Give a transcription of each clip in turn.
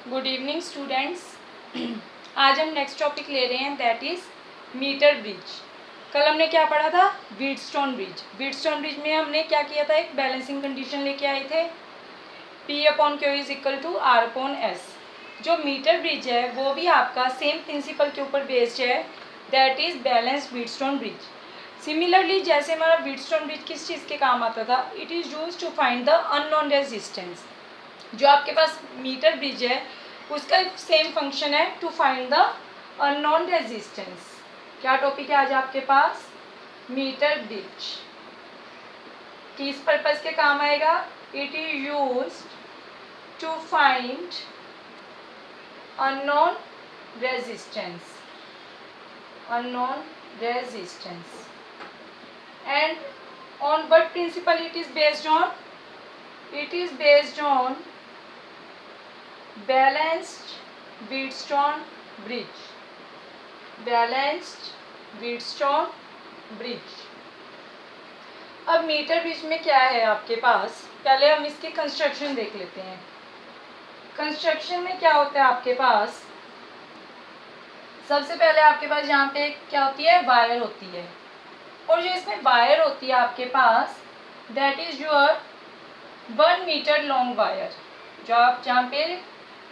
Good evening students. आज हम next topic ले रहे हैं, दैट इज़ मीटर ब्रिज। कल हमने क्या पढ़ा था? Wheatstone bridge. व्हीटस्टोन ब्रिज में हमने क्या किया था? एक बैलेंसिंग कंडीशन लेके आए थे, P/Q is equal to R/S। जो मीटर ब्रिज है वो भी आपका सेम प्रिंसिपल के ऊपर बेस्ड है, that is balanced Wheatstone bridge. Similarly जैसे हमारा व्हीटस्टोन ब्रिज किस चीज़ के काम आता था? It is use to find the unknown resistance. जो आपके पास मीटर ब्रिज है उसका सेम फंक्शन है to find the unknown resistance. क्या टॉपिक है आज आपके पास? मीटर ब्रिज किस पर्पस के काम आएगा? It is used to find unknown resistance, unknown resistance. And on what principle it is based on? It is based on balanced Wheatstone bridge, balanced Wheatstone bridge। अब metre bridge में क्या है आपके पास? पहले हम इसकी कंस्ट्रक्शन देख लेते हैं। कंस्ट्रक्शन में क्या होता है आपके पास? सबसे पहले आपके पास यहाँ पे क्या होती है? वायर होती है, और जो इसमें वायर होती है आपके पास, that is your 1 metre long wire. जो आप जहाँ पे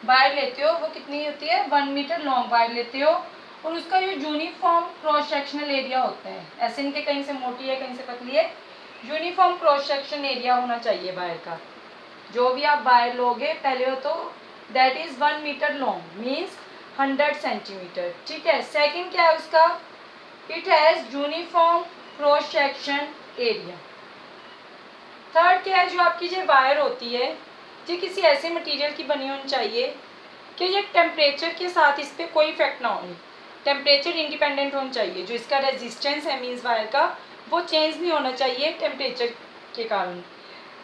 वायर लेते हो वो कितनी होती है? 1 मीटर लॉन्ग वायर लेते हो, और उसका जो यूनिफॉर्म क्रॉस सेक्शनल एरिया होता है, ऐसे इनके कहीं से मोटी है कहीं से पतली है, यूनिफॉर्म क्रॉस सेक्शन एरिया होना चाहिए वायर का। जो भी आप वायर लोगे पहले हो तो that is 1 metre long means 100 centimetre. ठीक है। सेकेंड क्या है उसका? It has uniform cross section area. Third क्या है? जो आपकी जो वायर होती है ये किसी ऐसे मटेरियल की बनी होनी चाहिए कि ये टेम्परेचर के साथ इस पर कोई इफेक्ट ना हो, टेम्परेचर इंडिपेंडेंट होना चाहिए। जो इसका रेजिस्टेंस है मीन्स वायर का, वो चेंज नहीं होना चाहिए टेम्परेचर के कारण।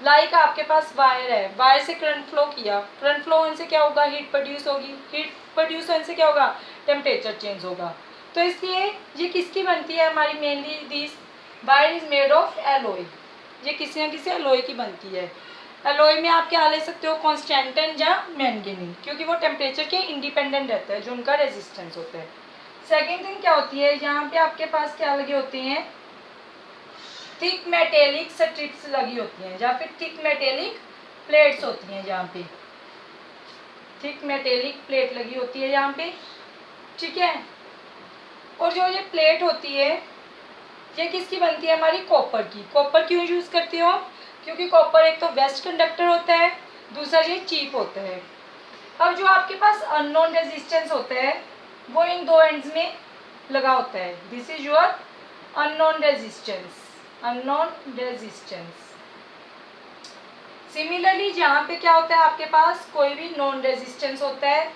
लाइक आपके पास वायर है, वायर से करंट फ्लो किया, करंट फ्लो होने से क्या होगा? हीट प्रोड्यूस होगी, हीट प्रोड्यूस होने से क्या होगा? टेम्परेचर चेंज होगा। तो इसलिए ये किसकी बनती है हमारी? Mainly this wire is made of alloy. ये किसी न किसी एलॉय की बनती है। एलॉय में आप क्या ले सकते हो? कॉन्स्टेंटन या मैंगनीज, क्योंकि वो टेम्परेचर के इंडिपेंडेंट रहता है जो उनका रेजिस्टेंस होता है। सेकेंड थिंग क्या होती है? यहाँ पे आपके पास क्या लगे होते हैं? थिक मेटेलिक स्ट्रिप्स लगी होती हैं, या फिर थिक मेटेलिक प्लेट्स होती हैं। यहाँ पे थिक मेटेलिक प्लेट लगी होती है यहाँ पे। ठीक है। और जो ये प्लेट होती है ये किसकी बनती है? हमारी कॉपर की। कॉपर क्यों यूज करते हो? क्योंकि कॉपर एक तो बेस्ट कंडक्टर होता है, दूसरा ये चीप होता है। अब जो आपके पास अननोन रेजिस्टेंस होता है वो इन दो एंड्स में लगा होता है। This is your unknown resistance, unknown resistance. Similarly जहाँ पे क्या होता है आपके पास? कोई भी नॉन रेजिस्टेंस होता है,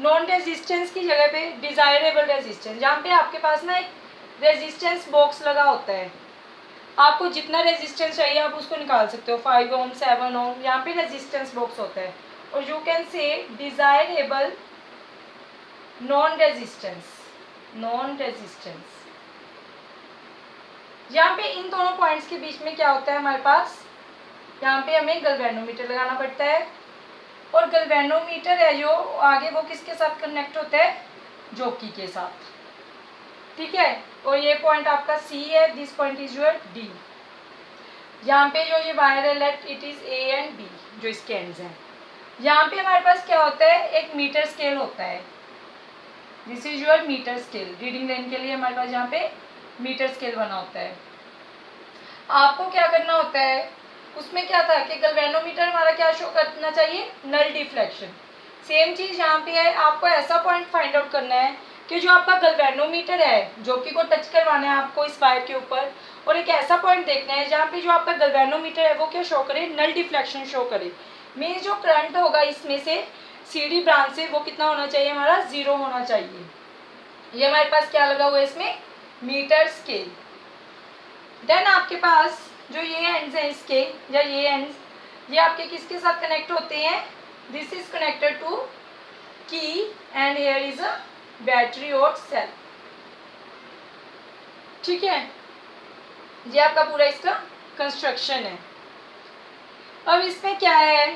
नॉन रेजिस्टेंस की जगह पे डिजायरेबल रेजिस्टेंस। जहाँ पे आपके पास ना एक रेजिस्टेंस बॉक्स लगा होता है, आपको जितना रेजिस्टेंस चाहिए आप उसको निकाल सकते हो, 5 ओम 7 ओम, यहाँ पे रेजिस्टेंस बॉक्स होता है। और you can say desirable non resistance, non resistance. यहाँ पे इन दोनों पॉइंट्स के बीच में क्या होता है हमारे पास? यहाँ पे हमें गैल्वेनोमीटर लगाना पड़ता है, और गैल्वेनोमीटर है जो आगे वो किसके साथ कनेक्ट होता है? जॉकी के साथ। ठीक है। और ये पॉइंट आपका सी है, this point is your D. यहाँ पे जो ये वायर है let it is A and B, जो इसके एंड्स हैं। यहाँ पे हमारे पास क्या होता है? एक मीटर स्केल होता है। This is your metre scale. Reading लेने के लिए हमारे पास यहाँ पे मीटर स्केल बना होता है। आपको क्या करना होता है? उसमें क्या था कि गैल्वेनोमीटर हमारा क्या शो करना चाहिए? Null deflection. सेम चीज यहाँ पे है, आपको ऐसा पॉइंट फाइंड आउट करना है कि जो आपका गैल्वेनोमीटर है जॉकी को टच करवाना है आपको इस वायर के ऊपर, और एक ऐसा पॉइंट देखना है जहाँ पे जो आपका गैल्वेनोमीटर है वो क्या शो करे? नल डिफ्लेक्शन शो करे। मीन्स जो करंट होगा इसमें से सीडी ब्रांच से वो कितना होना चाहिए? हमारा 0 होना चाहिए। ये हमारे पास क्या लगा हुआ है इसमें? Metre scale. देन आपके पास जो ये एंड्स हैं इसके, या ये एंड्स, ये आपके किसके साथ कनेक्ट होते हैं? दिस इज कनेक्टेड टू की, and here is a battery और सेल। ठीक है। ये आपका पूरा इसका कंस्ट्रक्शन है। अब इसमें क्या है?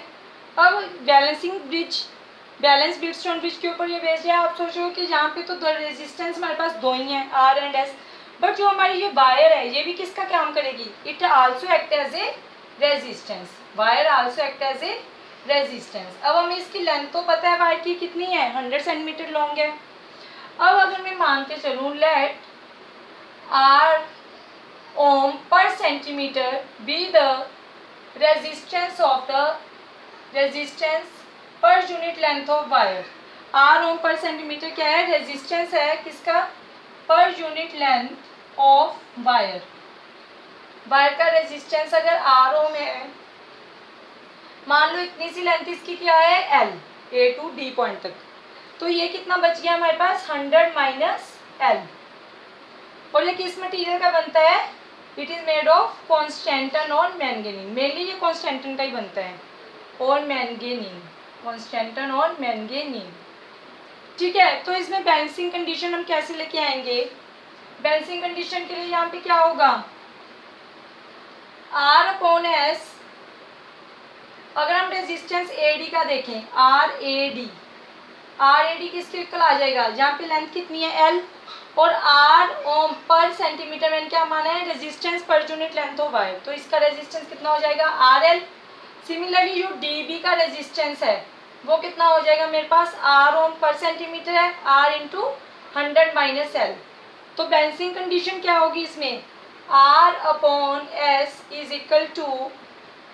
अब balancing bridge balance Wheatstone bridge के ऊपर ये बेस्ड है। आप सोचो कि यहाँ पे तो रेजिस्टेंस हमारे पास दो ही हैं, आर एंड एस, बट जो हमारी ये वायर है ये भी किसका काम करेगी, it also act as a resistance, wire also act as a resistance. अब हमें इसकी लेंथ तो पता है वायर की कितनी है, 100 सेंटीमीटर लॉन्ग है। अब अगर मैं मान के चलूँ late R ohm per centimetre be the resistance of the resistance per unit length of wire, R ohm per centimetre क्या है, रेजिस्टेंस है किसका, per unit length of wire. Wire का रेजिस्टेंस अगर आर ओम है, मान लो इतनी सी लेंथ इसकी क्या है L, A to D point तक, तो ये कितना बच गया हमारे पास 100 माइनस एल। और ये किस मटेरियल का बनता है, it is made of constantan और मैंगनीज, मेनली ये कॉन्स्टेंटन का ही बनता है और मैंगनीज, कॉन्स्टेंटन और मैंगनीज। ठीक है, तो इसमें बैलेंसिंग कंडीशन हम कैसे लेके आएंगे, बैलेंसिंग कंडीशन के लिए यहाँ पे क्या होगा, आर अपॉन एस, अगर हम रेजिस्टेंस एडी का देखें, आर ए डी किसके इक्वल आ जाएगा, जहाँ पे लेंथ कितनी है एल, और आर ओम पर सेंटीमीटर मैंने क्या माना है, resistance per unit length of wire, तो इसका रेजिस्टेंस कितना हो जाएगा आर एल। सिमिलरली जो डी बी का रेजिस्टेंस है वो कितना हो जाएगा मेरे पास, आर ओम पर सेंटीमीटर है, आर इंटू 100 माइनस एल। तो बैलेंसिंग कंडीशन क्या होगी इसमें, R upon S is equal to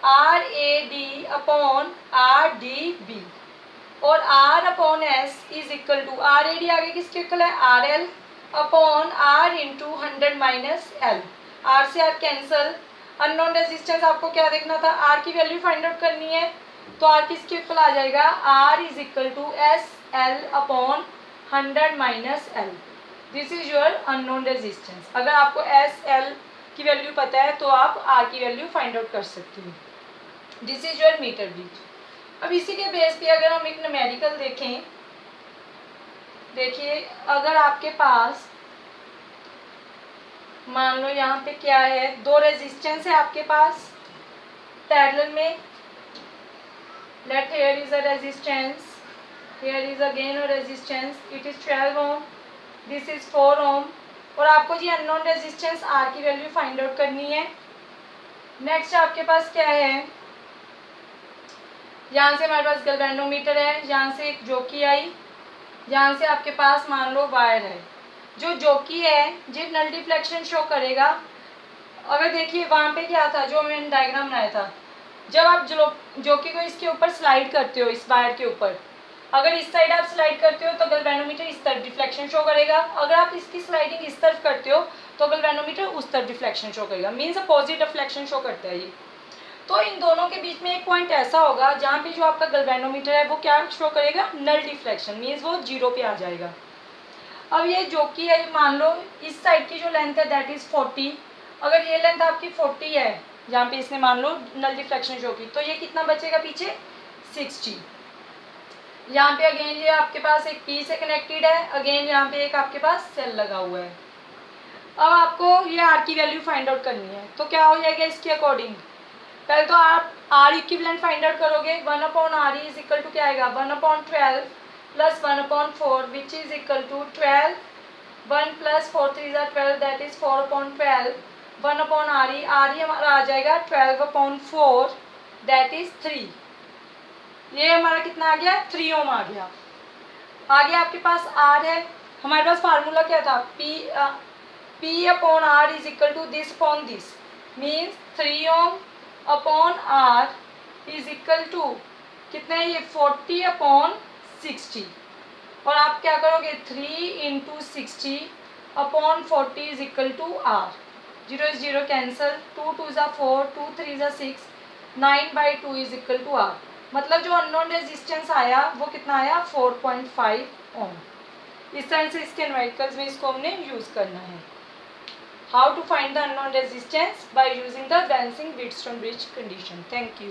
R A D upon R D B, और R upon S is equal to, R A D आगे किसके equal है, R L upon R into 100 minus L, R से R cancel. Unknown resistance आपको क्या देखना था, are की वैल्यू फाइंड आउट करनी है, तो आर किसके इक्वल आ जाएगा, R is equal to S L upon 100 minus L, this is your unknown resistance. अगर आपको एस एल की वैल्यू पता है तो आप आर की वैल्यू फाइंड आउट कर सकते हो, this is your metre bridge. अब इसी के बेस पे अगर हम एक न्यूमेरिकल देखें, देखिए अगर आपके पास मान लो यहाँ पे क्या है, दो रेजिस्टेंस है आपके पास पैरेलल में, let here is a resistance, here is again a resistance, it is 12 ohm, this is 4 ohm, और आपको जी अननोन रेजिस्टेंस आर की वैल्यू फाइंड आउट करनी है। नेक्स्ट आपके पास क्या है, यहाँ से हमारे पास गैल्वेनोमीटर है, यहाँ से एक जोकी आई, यहाँ से आपके पास मान लो वायर है, जो जोकी है जो नल डिफ्लेक्शन शो करेगा। अगर देखिए वहाँ पे क्या था जो मैंने डायग्राम बनाया था, जब आप जोकी को इसके ऊपर स्लाइड करते हो, इस वायर के ऊपर, अगर इस साइड आप स्लाइड करते हो तो गैल्वेनोमीटर इस तरफ डिफ्लेक्शन शो करेगा, अगर आप इसकी स्लाइडिंग इस तरफ करते हो तो गैल्वेनोमीटर उस तरफ डिफ्लेक्शन शो करेगा, मीन्स अपोजिट डिफ्लेक्शन शो करता है ये। तो इन दोनों के बीच में एक पॉइंट ऐसा होगा जहाँ पे जो आपका गैल्वेनोमीटर है वो क्या शो करेगा, नल डिफ्लेक्शन, मीन्स वो 0 पे आ जाएगा। अब ये जोकी है, मान लो इस साइड की जो लेंथ है दैट इज 40, अगर ये लेंथ आपकी 40 है जहाँ पे इसने मान लो नल डिफ्लेक्शन शो की, तो ये कितना बचेगा पीछे 60। यहाँ पे अगेन ये आपके पास एक पी से कनेक्टेड है, अगेन यहाँ पे एक आपके पास सेल लगा हुआ है। अब आपको ये आर की वैल्यू फाइंड आउट करनी है, तो क्या हो जाएगा इसके अकॉर्डिंग, पहले तो आप आर इक्विवेलेंट फाइंड आउट करोगे, 1 upon R is equal to क्या आएगा, 1 upon 12 plus 1 upon 4 which is equal to 12, 1 plus 4 3 12 that is 4 upon 12, 1 upon R ई हमारा आ जाएगा 12 अपॉन 4 दैट इज 3, ये हमारा कितना आ गया 3 ओम आ गया। आगे आपके पास आर है, हमारे पास फार्मूला क्या था, P upon R is equal to this upon this, means 3 ohm upon R is equal to कितना है ये 40 अपॉन 60, और आप क्या करोगे 3 into 60 upon 40 is equal to R, 0 0 cancel, 2 2 ज़ा 4, 2 3 ज़ा 6, 9/2 इज इक्वल टू आर, मतलब जो अननोन रेजिस्टेंस आया वो कितना आया 4.5 ओम। इस तरह से इसके न्यूमेरिकल्स में इसको हमने यूज़ करना है। How to find the unknown resistance by using the balancing Wheatstone bridge condition. Thank you.